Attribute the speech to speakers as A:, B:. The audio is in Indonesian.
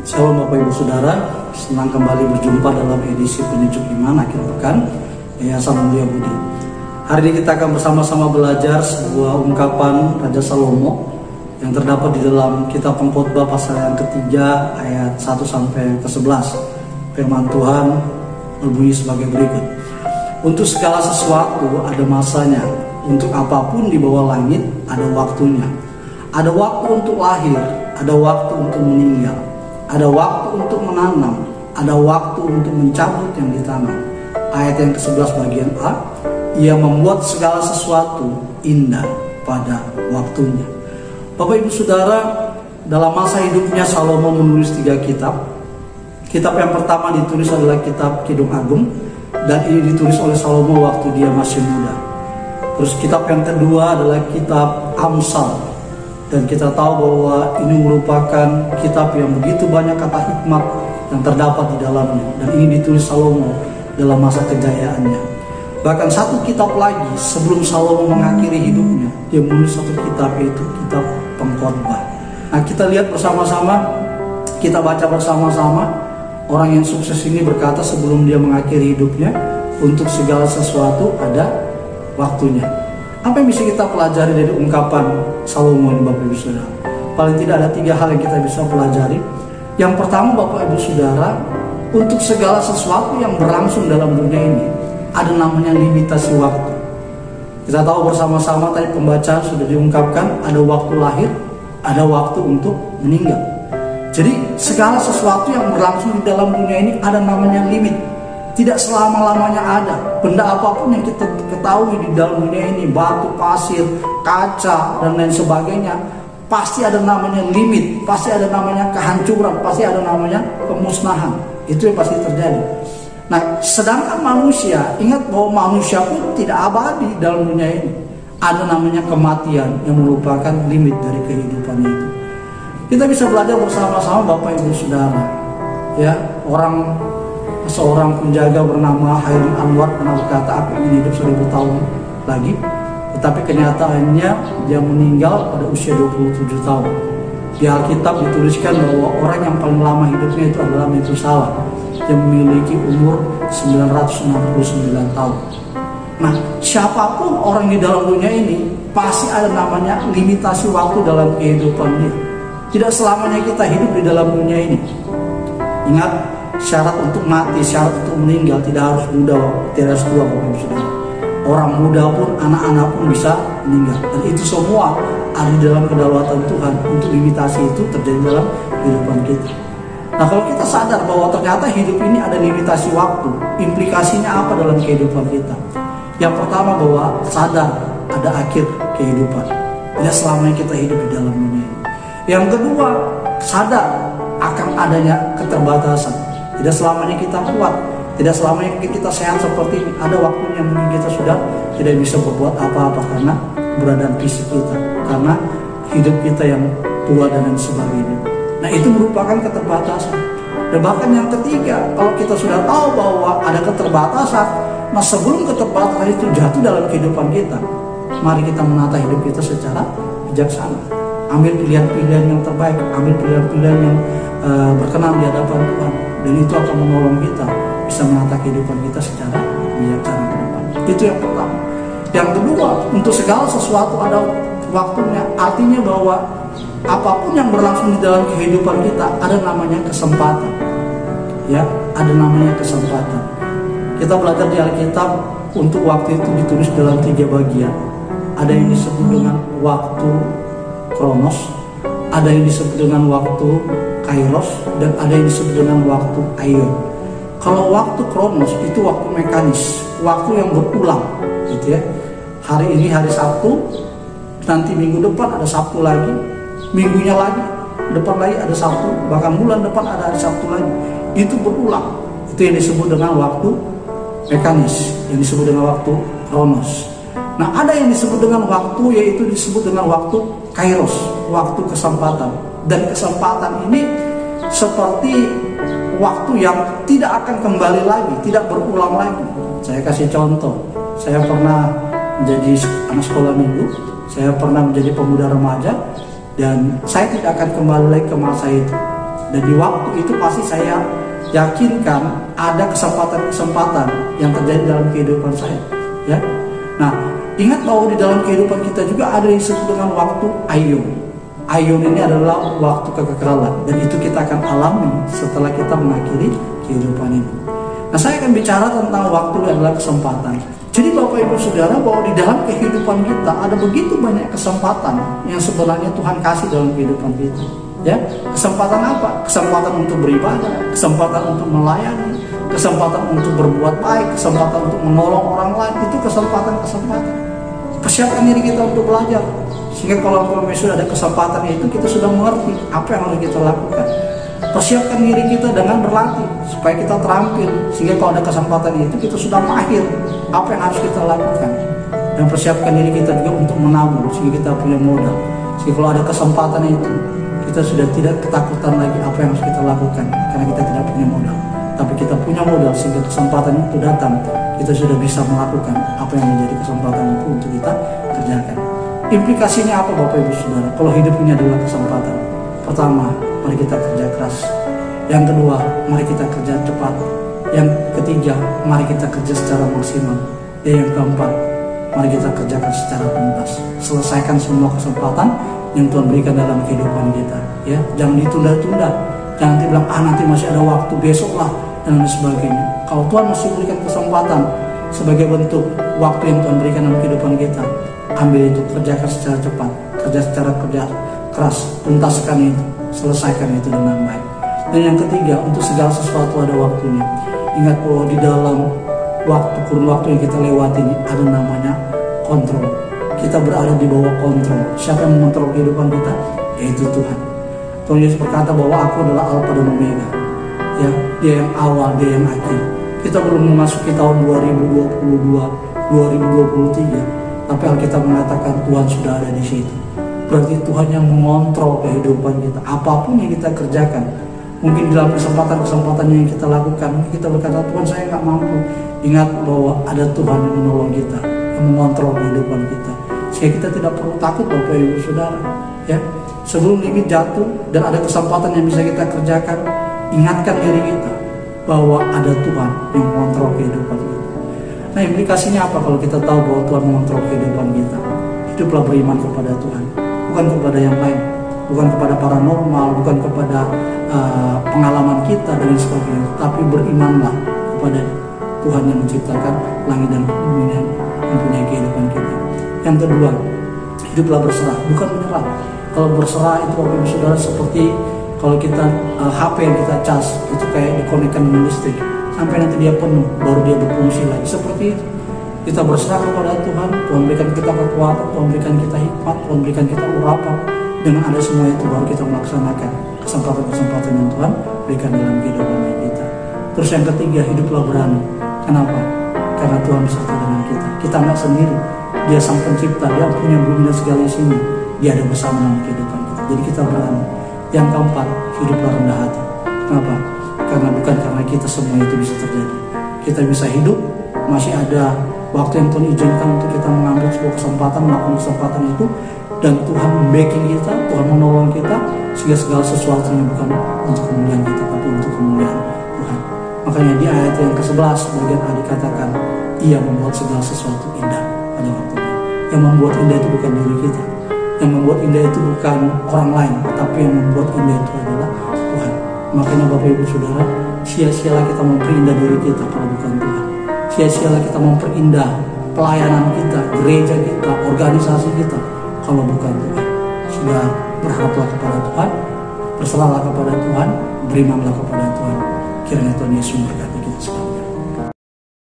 A: Shalom Bapak Ibu Saudara, senang kembali berjumpa dalam edisi Penyejuk Iman akhir pekan Yayasan Mulia Budi. Hari ini kita akan bersama-sama belajar sebuah ungkapan Raja Salomo yang terdapat di dalam kitab Pengkhotbah pasal yang ketiga ayat 1 sampai ke 11. Firman Tuhan berbunyi sebagai berikut. Untuk segala sesuatu ada masanya, untuk apapun di bawah langit ada waktunya. Ada waktu untuk lahir, ada waktu untuk meninggal, ada waktu untuk menanam, ada waktu untuk mencabut yang ditanam. Ayat yang ke-11 bagian A, ia membuat segala sesuatu indah pada waktunya. Bapak Ibu Saudara, dalam masa hidupnya Salomo menulis 3 kitab. Kitab yang pertama ditulis adalah kitab Kidung Agung, dan ini ditulis oleh Salomo waktu dia masih muda. Terus kitab yang kedua adalah kitab Amsal. Dan kita tahu bahwa ini merupakan kitab yang begitu banyak kata hikmat yang terdapat di dalamnya. Dan ini ditulis Salomo dalam masa kejayaannya. Bahkan satu kitab lagi sebelum Salomo mengakhiri hidupnya, dia menulis satu kitab, yaitu kitab Pengkhotbah. Nah, kita lihat bersama-sama, kita baca bersama-sama. Orang yang sukses ini berkata sebelum dia mengakhiri hidupnya, untuk segala sesuatu ada waktunya. Apa yang bisa kita pelajari dari ungkapan Salomo ini, Bapak Ibu Saudara? Paling tidak ada 3 hal yang kita bisa pelajari. Yang pertama, Bapak Ibu Saudara, untuk segala sesuatu yang berlangsung dalam dunia ini ada namanya limitasi waktu. Kita tahu bersama-sama tadi pembacaan sudah diungkapkan, ada waktu lahir, ada waktu untuk meninggal. Jadi segala sesuatu yang berlangsung di dalam dunia ini ada namanya limit. Tidak selama-lamanya ada. Benda apapun yang kita ketahui di dalam dunia ini, batu, pasir, kaca, dan lain sebagainya, pasti ada namanya limit, pasti ada namanya kehancuran, pasti ada namanya pemusnahan. Itu yang pasti terjadi. Nah, sedangkan manusia, ingat bahwa manusia pun tidak abadi dalam dunia ini. Ada namanya kematian yang merupakan limit dari kehidupan itu. Kita bisa belajar bersama-sama Bapak Ibu Saudara. Ya, seorang penjaga bernama Hairil Anwar pernah berkata, aku ingin hidup 1000 tahun lagi. Tetapi kenyataannya dia meninggal pada usia 27 tahun. Di Alkitab dituliskan bahwa orang yang paling lama hidupnya itu adalah Metusalah, yang memiliki umur 969 tahun. Nah, siapapun orang di dalam dunia ini pasti ada namanya limitasi waktu dalam kehidupan dia. Tidak selamanya kita hidup di dalam dunia ini. Ingat, syarat untuk mati, syarat untuk meninggal tidak harus muda, tidak harus tua, Bapak Ibu Saudara. Orang muda pun, anak-anak pun bisa meninggal. Dan itu semua ada di dalam kedaulatan Tuhan. Untuk limitasi itu terjadi dalam kehidupan kita. Nah, kalau kita sadar bahwa ternyata hidup ini ada limitasi waktu, implikasinya apa dalam kehidupan kita? Yang pertama, bahwa sadar ada akhir kehidupan. Tidak selamanya kita hidup di dalam dunia ini. Yang kedua, sadar akan adanya keterbatasan. Tidak selamanya kita kuat, tidak selamanya kita sehat seperti ini. Ada waktunya mungkin kita sudah tidak bisa berbuat apa-apa karena keberadaan fisik kita, karena hidup kita yang tua dan lain sebagainya. Nah, itu merupakan keterbatasan. Dan bahkan yang ketiga, kalau kita sudah tahu bahwa ada keterbatasan, nah sebelum keterbatasan itu jatuh dalam kehidupan kita, mari kita menata hidup kita secara bijaksana. Ambil pilihan-pilihan yang terbaik, ambil pilihan-pilihan yang berkenan di hadapan Tuhan. Dan itu akan menolong kita bisa menata kehidupan kita secara bijaksana ke depan. Itu yang pertama. Yang kedua, untuk segala sesuatu ada waktunya. Artinya bahwa apapun yang berlangsung di dalam kehidupan kita ada namanya kesempatan. Ya, ada namanya kesempatan. Kita belajar di Alkitab, untuk waktu itu ditulis dalam 3 bagian. Ada yang disebut dengan waktu Kronos, ada yang disebut dengan waktu Kairos, dan ada yang disebut dengan waktu Aion. Kalau waktu Kronos itu waktu mekanis, waktu yang berulang, gitu ya. Hari ini hari Sabtu, nanti minggu depan ada Sabtu lagi, minggunya lagi, depan lagi ada Sabtu, bahkan bulan depan ada hari Sabtu lagi. Itu berulang. Itu yang disebut dengan waktu mekanis, yang disebut dengan waktu Kronos. Nah, ada yang disebut dengan waktu, yaitu disebut dengan waktu Kairos, waktu kesempatan. Dan kesempatan ini seperti waktu yang tidak akan kembali lagi, tidak berulang lagi. Saya kasih contoh, saya pernah menjadi anak sekolah minggu, saya pernah menjadi pemuda remaja, dan saya tidak akan kembali lagi ke masa itu. Dan di waktu itu pasti saya yakinkan ada kesempatan-kesempatan yang terjadi dalam kehidupan saya, ya. Nah, ingat bahwa di dalam kehidupan kita juga ada yang disebut dengan waktu Aion. Aion ini adalah waktu kekekalan, dan itu kita akan alami setelah kita mengakhiri kehidupan ini. Nah, saya akan bicara tentang waktu adalah kesempatan. Jadi Bapak Ibu Saudara, bahwa di dalam kehidupan kita ada begitu banyak kesempatan yang sebenarnya Tuhan kasih dalam kehidupan kita. Ya, kesempatan apa? Kesempatan untuk beribadah, kesempatan untuk melayani, kesempatan untuk berbuat baik, kesempatan untuk menolong orang lain. Itu kesempatan-kesempatan. Persiapkan diri kita untuk belajar, sehingga kalau sudah ada kesempatan itu, kita sudah mengerti apa yang harus kita lakukan. Persiapkan diri kita dengan berlatih supaya kita terampil, sehingga kalau ada kesempatan itu kita sudah mahir apa yang harus kita lakukan. Dan persiapkan diri kita juga untuk menabung, sehingga kita punya modal, sehingga kalau ada kesempatan itu kita sudah tidak ketakutan lagi apa yang harus kita lakukan, karena kita tidak punya modal. Tapi kita punya modal, sehingga kesempatan itu datang, kita sudah bisa melakukan apa yang menjadi kesempatan itu untuk kita kerjakan. Implikasinya apa Bapak Ibu Saudara? Kalau hidup ini adalah kesempatan. Pertama, mari kita kerja keras. Yang kedua, mari kita kerja cepat. Yang ketiga, mari kita kerja secara maksimal. Dan yang keempat, mari kita kerjakan secara tuntas. Selesaikan semua kesempatan yang Tuhan berikan dalam kehidupan kita, ya. Jangan ditunda-tunda. Jangan bilang nanti masih ada waktu, besok lah, dan lain sebagainya. Kalau Tuhan masih berikan kesempatan sebagai bentuk waktu yang Tuhan berikan dalam kehidupan kita, ambil itu, kerjakan secara cepat, kerja secara keras, tuntaskan itu, selesaikan itu dengan baik. Dan yang ketiga, untuk segala sesuatu ada waktunya. Ingat bahwa di dalam kurun waktu yang kita lewati ini ada namanya kontrol. Kita berada di bawah kontrol. Siapa yang mengontrol kehidupan kita? Yaitu Tuhan. Tuhan Yesus berkata bahwa aku adalah Alfa dan Omega. Ya, Dia yang awal, Dia yang akhir. Kita belum memasuki tahun 2022, 2023, tapi Alkitab mengatakan Tuhan sudah ada di situ. Berarti Tuhan yang mengontrol kehidupan kita. Apapun yang kita kerjakan, mungkin dalam kesempatan-kesempatan yang kita lakukan, kita berkata, Tuhan saya nggak mampu. Ingat bahwa ada Tuhan yang menolong kita, yang mengontrol kehidupan kita. Sehingga kita tidak perlu takut Bapak Ibu Saudara, ya. Sebelum limit jatuh dan ada kesempatan yang bisa kita kerjakan, ingatkan diri kita bahwa ada Tuhan yang mengontrol kehidupan kita. Nah, implikasinya apa kalau kita tahu bahwa Tuhan mengontrol kehidupan kita? Hiduplah beriman kepada Tuhan, bukan kepada yang lain, bukan kepada paranormal, bukan kepada pengalaman kita dan sebagainya, tapi berimanlah kepada Tuhan yang menciptakan langit dan bumi yang mempunyai kehidupan kita. Yang kedua, hiduplah berserah, bukan menyerah. Kalau berserah itu Bapak Ibu Saudara seperti kalau kita HP yang kita cas itu kayak dikonekkan dengan listrik sampai nanti dia penuh baru dia berfungsi lagi. Seperti itu, kita berserah kepada Tuhan. Tuhan berikan kita kekuatan, Tuhan berikan kita hikmat, Tuhan berikan kita urapan. Dengan ada semua itu baru kita melaksanakan kesempatan-kesempatan yang Tuhan berikan dalam kehidupan kita. Terus yang ketiga, hiduplah berani. Kenapa? Karena Tuhan beserta dengan kita. Kita nggak sendiri. Dia sang pencipta, Dia punya bumi dan segala isinya. Dia ada bersama dalam kehidupan kita. Jadi kita berani. Yang keempat, hiduplah rendah hati. Kenapa? Karena bukan karena kita semua itu bisa terjadi. Kita bisa hidup, masih ada waktu yang Tuhan izinkan untuk kita mengambil sebuah kesempatan, melakukan kesempatan itu, dan Tuhan backing kita, Tuhan menolong kita, sehingga segala sesuatunya bukan untuk kemuliaan kita, tapi untuk kemuliaan Tuhan. Makanya di ayat yang ke-11 bagian A dikatakan, Ia membuat segala sesuatu indah pada waktunya. Yang membuat indah itu bukan diri kita, yang membuat indah itu bukan orang lain, tapi yang membuat indah itu adalah Tuhan. Makanya Bapak Ibu Saudara, sia-sialah kita memperindah diri kita kalau bukan Tuhan. Sia-sialah kita memperindah pelayanan kita, gereja kita, organisasi kita kalau bukan Tuhan. Sudah berharaplah kepada Tuhan, berserahlah kepada Tuhan, berimanlah kepada Tuhan. Kiranya Tuhan Yesus memberkati.